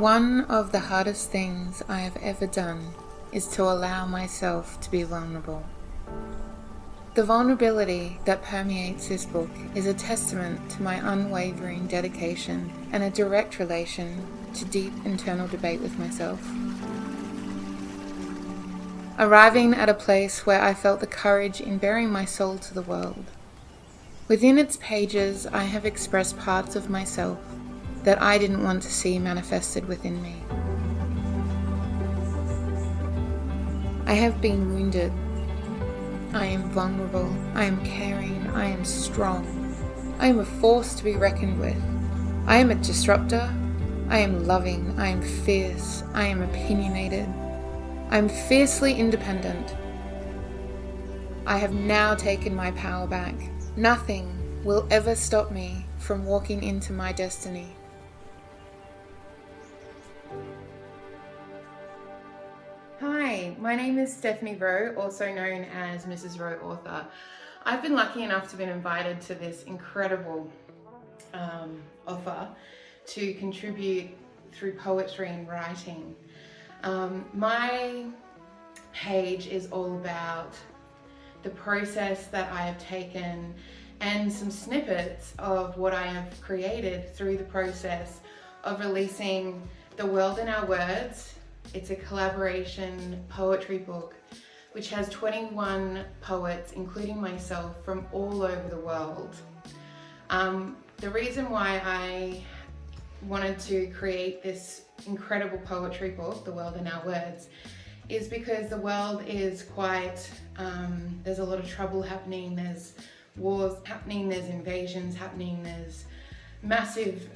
One of the hardest things I have ever done is to allow myself to be vulnerable. The vulnerability that permeates this book is a testament to my unwavering dedication and a direct relation to deep internal debate with myself. Arriving at a place where I felt the courage in bearing my soul to the world. Within its pages, I have expressed parts of myself that I didn't want to see manifested within me. I have been wounded. I am vulnerable. I am caring. I am strong. I am a force to be reckoned with. I am a disruptor. I am loving. I am fierce. I am opinionated. I am fiercely independent. I have now taken my power back. Nothing will ever stop me from walking into my destiny. Hi, my name is Stephanie Rowe, also known as Mrs. Rowe Author. I've been lucky enough to be invited to this incredible offer to contribute through poetry and writing. My page is all about the process that I have taken and some snippets of what I have created through the process of releasing The World in Our Words. It's a collaboration poetry book which has 21 poets, including myself, from all over the world. The reason why I wanted to create this incredible poetry book, The World in Our Words, is because the world is quite, there's a lot of trouble happening, there's wars happening, there's invasions happening, there's massive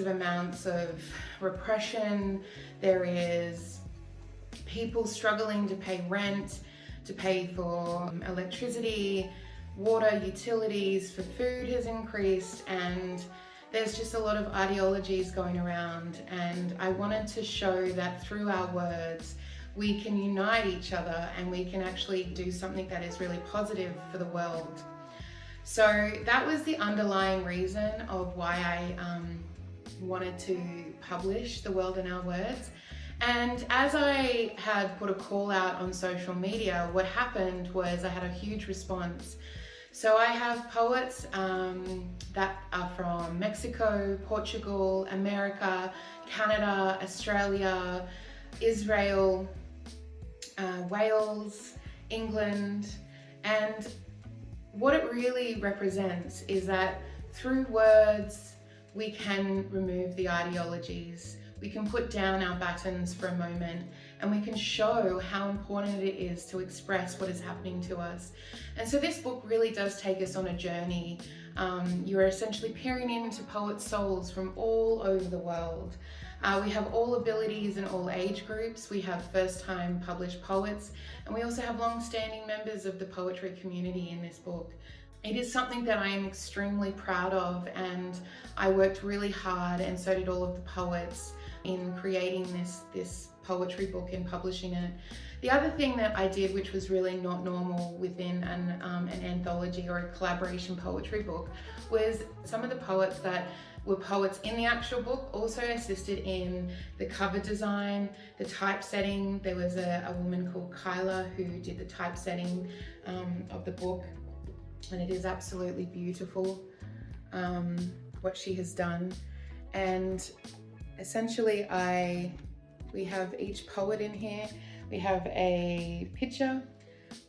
amounts of repression, there is people struggling to pay rent, to pay for electricity, water, utilities, for food has increased, and there's just a lot of ideologies going around. And I wanted to show that through our words, we can unite each other and we can actually do something that is really positive for the world. So that was the underlying reason of why I wanted to publish The World in Our Words. And as I had put a call out on social media, what happened was I had a huge response. So I have poets that are from Mexico, Portugal, America, Canada, Australia, Israel, Wales, England, and what it really represents is that through words we can remove the ideologies. We can put down our batons for a moment and we can show how important it is to express what is happening to us. And so this book really does take us on a journey. You're essentially peering into poets' souls from all over the world. We have all abilities and all age groups. We have first-time published poets, and we also have long-standing members of the poetry community in this book. It is something that I am extremely proud of, and I worked really hard, and so did all of the poets, in creating this poetry book and publishing it. The other thing that I did, which was really not normal within an anthology or a collaboration poetry book, was some of the poets that were poets in the actual book also assisted in the cover design, the typesetting. There was a woman called Kyla who did the typesetting of the book, and it is absolutely beautiful what she has done. And essentially we have each poet in here. We have a picture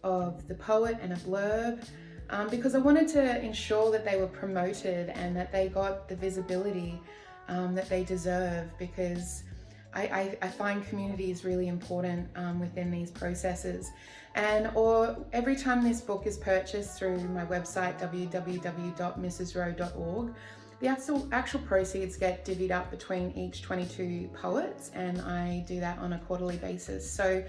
of the poet and a blurb, because I wanted to ensure that they were promoted and that they got the visibility that they deserve, because I find community is really important within these processes. Or every time this book is purchased through my website, www.mrsrowe.org, the actual proceeds get divvied up between each 22 poets, and I do that on a quarterly basis. So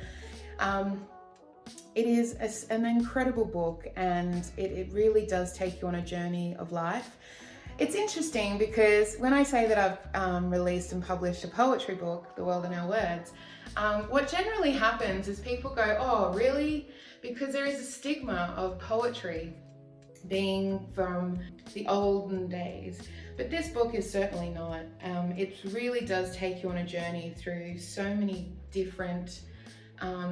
it is an incredible book, and it really does take you on a journey of life. It's interesting because when I say that I've released and published a poetry book, The World in Our Words, what generally happens is people go, oh, really? Because there is a stigma of poetry being from the olden days. But this book is certainly not. It really does take you on a journey through so many different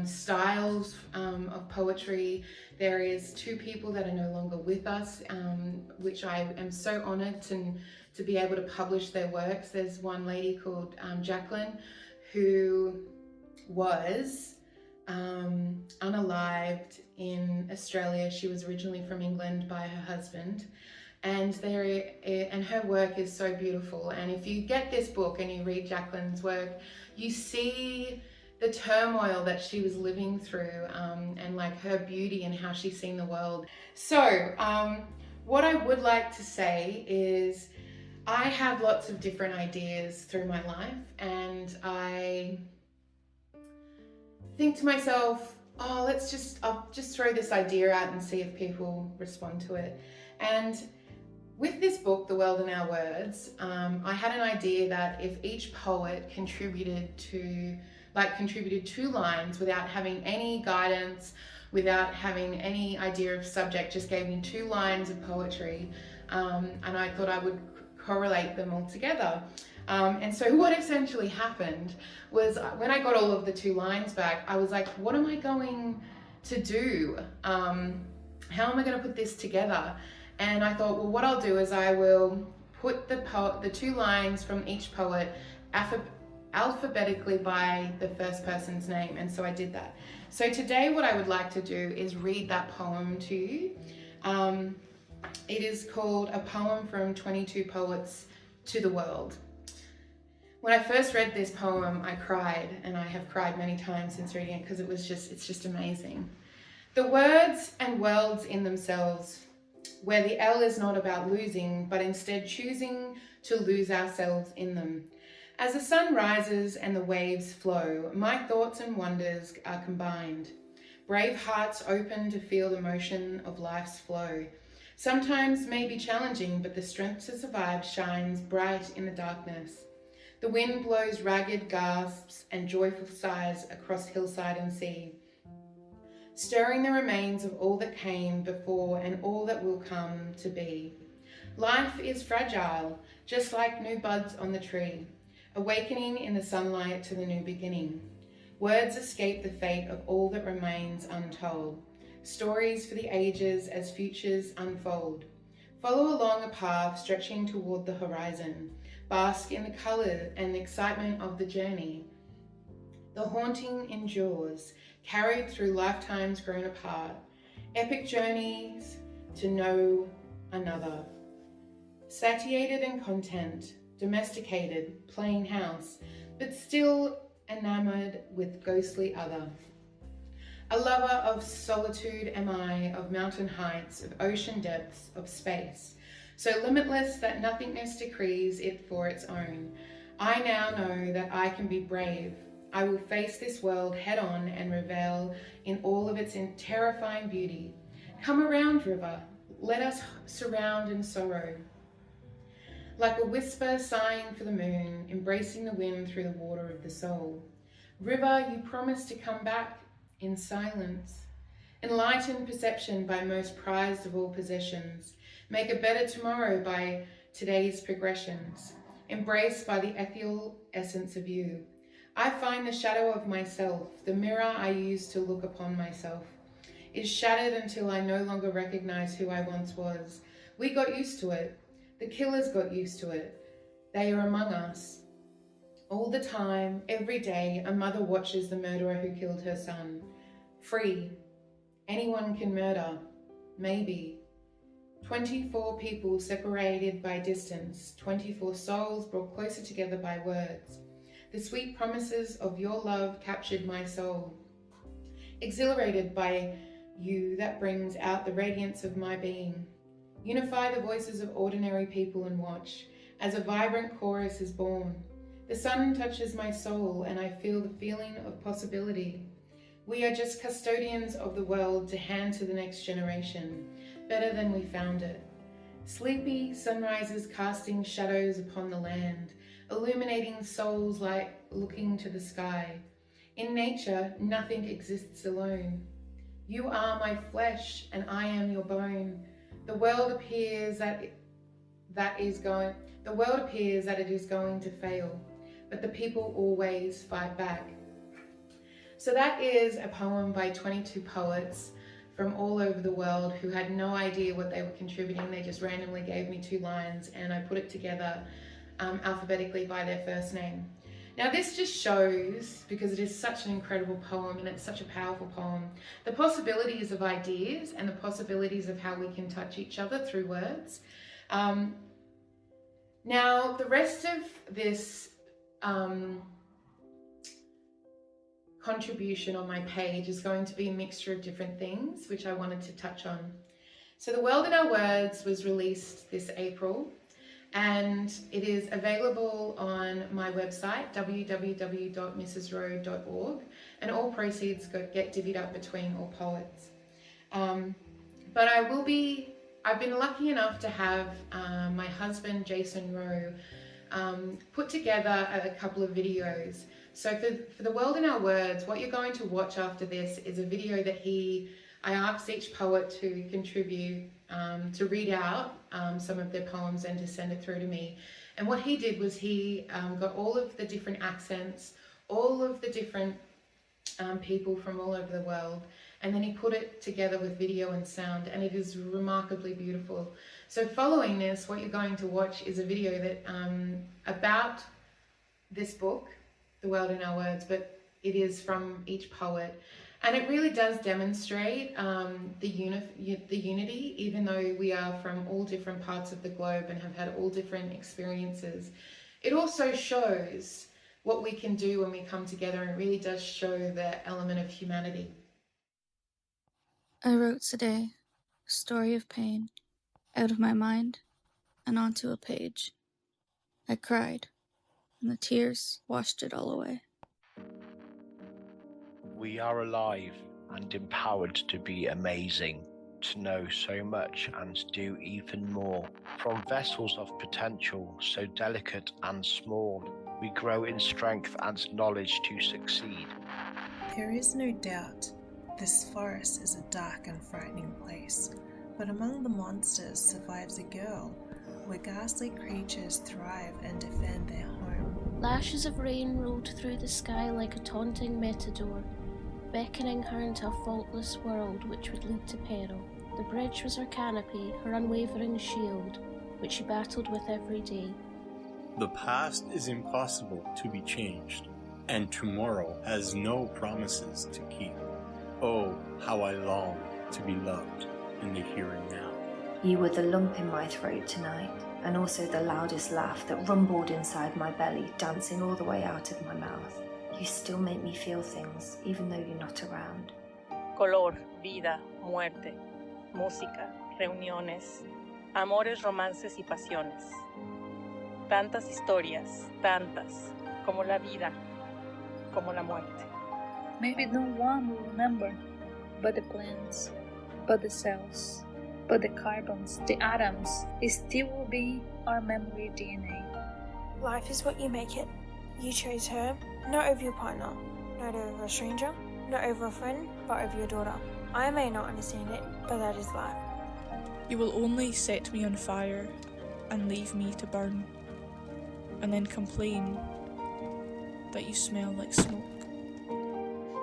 styles of poetry. There is two people that are no longer with us, which I am so honoured to be able to publish their works. There's one lady called Jacqueline, who was unalived in Australia. She was originally from England by her husband, and her work is so beautiful. And if you get this book and you read Jacqueline's work, you see the turmoil that she was living through, and like her beauty and how she's seen the world. So what I would like to say is I have lots of different ideas through my life, and I think to myself, oh, I'll just throw this idea out and see if people respond to it. And with this book, The World in Our Words, I had an idea that if each poet contributed two lines without having any guidance, without having any idea of subject, just gave me 2 lines of poetry, and I thought I would correlate them all together. And so what essentially happened was when I got all of the 2 lines back, I was like, what am I going to do? How am I going to put this together? And I thought, well, what I'll do is I will put the 2 lines from each poet alphabetically by the first person's name. And so I did that. So today what I would like to do is read that poem to you. It is called A Poem from 22 Poets to the World. When I first read this poem, I cried, and I have cried many times since reading it because it's just amazing. The words and worlds in themselves, where the L is not about losing, but instead choosing to lose ourselves in them. As the sun rises and the waves flow, my thoughts and wonders are combined. Brave hearts open to feel the motion of life's flow. Sometimes may be challenging, but the strength to survive shines bright in the darkness. The wind blows ragged gasps and joyful sighs across hillside and sea, stirring the remains of all that came before and all that will come to be. Life is fragile, just like new buds on the tree, awakening in the sunlight to the new beginning. Words escape the fate of all that remains untold, stories for the ages as futures unfold. Follow along a path stretching toward the horizon, bask in the colour and excitement of the journey. The haunting endures, carried through lifetimes grown apart, epic journeys to know another. Satiated in content, domesticated, plain house, but still enamoured with ghostly other. A lover of solitude am I, of mountain heights, of ocean depths, of space, so limitless that nothingness decrees it for its own. I now know that I can be brave. I will face this world head on and revel in all of its terrifying beauty. Come around, river, let us surround in sorrow. Like a whisper sighing for the moon, embracing the wind through the water of the soul. River, you promise to come back in silence. Enlighten perception by most prized of all possessions. Make a better tomorrow by today's progressions. Embraced by the ethereal essence of you. I find the shadow of myself, the mirror I use to look upon myself, is shattered until I no longer recognize who I once was. We got used to it. The killers got used to it. They are among us. All the time, every day, a mother watches the murderer who killed her son. Free. Anyone can murder. Maybe. 24 people separated by distance, 24 souls brought closer together by words. The sweet promises of your love captured my soul. Exhilarated by you that brings out the radiance of my being. Unify the voices of ordinary people and watch as a vibrant chorus is born. The sun touches my soul and I feel the feeling of possibility. We are just custodians of the world to hand to the next generation, better than we found it. Sleepy sunrises casting shadows upon the land, illuminating souls like looking to the sky. In nature, nothing exists alone. You are my flesh and I am your bone. The world appears that is going The world appears that it is going to fail, but the people always fight back. So that is a poem by 22 poets from all over the world who had no idea what they were contributing. They just randomly gave me 2 lines and I put it together alphabetically by their first name. Now this just shows, because it is such an incredible poem and it's such a powerful poem, the possibilities of ideas and the possibilities of how we can touch each other through words. Now the rest of this contribution on my page is going to be a mixture of different things which I wanted to touch on. So The World in Our Words was released this April, and it is available on my website www.mrsrowe.org, and all proceeds get divvied up between all poets. But I've been lucky enough to have my husband Jason Rowe put together a couple of videos. So for The World in Our Words, what you're going to watch after this is a video that I asked each poet to contribute, to read out some of their poems and to send it through to me. And what he did was he got all of the different accents, all of the different people from all over the world, and then he put it together with video and sound, and it is remarkably beautiful. So following this, what you're going to watch is a video that about this book, The World in Our Words, but it is from each poet. And it really does demonstrate the unity, even though we are from all different parts of the globe and have had all different experiences. It also shows what we can do when we come together, and it really does show the element of humanity. I wrote today a story of pain out of my mind and onto a page. I cried, and the tears washed it all away. We are alive and empowered to be amazing, to know so much and do even more. From vessels of potential so delicate and small, we grow in strength and knowledge to succeed. There is no doubt this forest is a dark and frightening place, but among the monsters survives a girl, where ghastly creatures thrive and defend their home. Lashes of rain rolled through the sky like a taunting matador, beckoning her into a faultless world which would lead to peril. The bridge was her canopy, her unwavering shield, which she battled with every day. The past is impossible to be changed, and tomorrow has no promises to keep. Oh, how I long to be loved in the here and now. You were the lump in my throat tonight, and also the loudest laugh that rumbled inside my belly, dancing all the way out of my mouth. You still make me feel things, even though you're not around. Color, vida, muerte, música, reuniones, amores, romances y pasiones. Tantas historias, tantas, como la vida, como la muerte. Maybe no one will remember, but the plants, but the cells, but the carbons, the atoms, it still will be our memory DNA. Life is what you make it. You chose her, not over your partner, not over a stranger, not over a friend, but over your daughter. I may not understand it, but that is life. You will only set me on fire and leave me to burn, and then complain that you smell like smoke.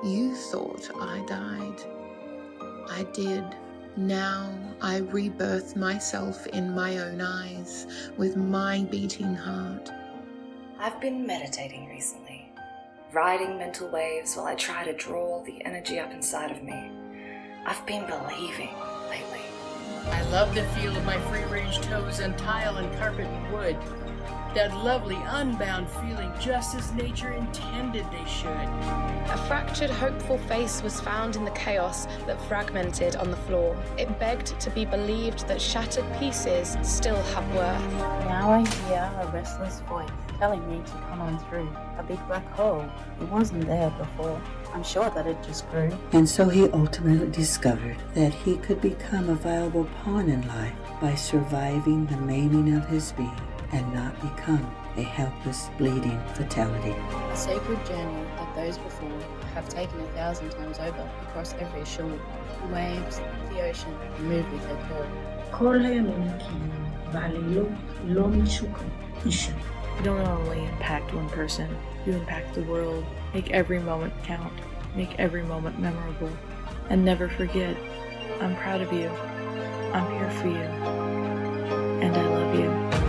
You thought I died. I did. Now I rebirth myself in my own eyes with my beating heart. I've been meditating recently, riding mental waves while I try to draw the energy up inside of me. I've been believing lately. I love the feel of my free-range toes on tile and carpet and wood. That lovely, unbound feeling, just as nature intended they should. A fractured, hopeful face was found in the chaos that fragmented on the floor. It begged to be believed that shattered pieces still have worth. Now I hear a restless voice telling me to come on through. A big black hole. It wasn't there before. I'm sure that it just grew. And so he ultimately discovered that he could become a viable pawn in life by surviving the maiming of his being and not become a helpless, bleeding fatality. A sacred journey like those before have taken 1,000 times over across every shore. The waves, the ocean, move with their call. You don't only impact one person, you impact the world. Make every moment count. Make every moment memorable. And never forget, I'm proud of you. I'm here for you. And I love you.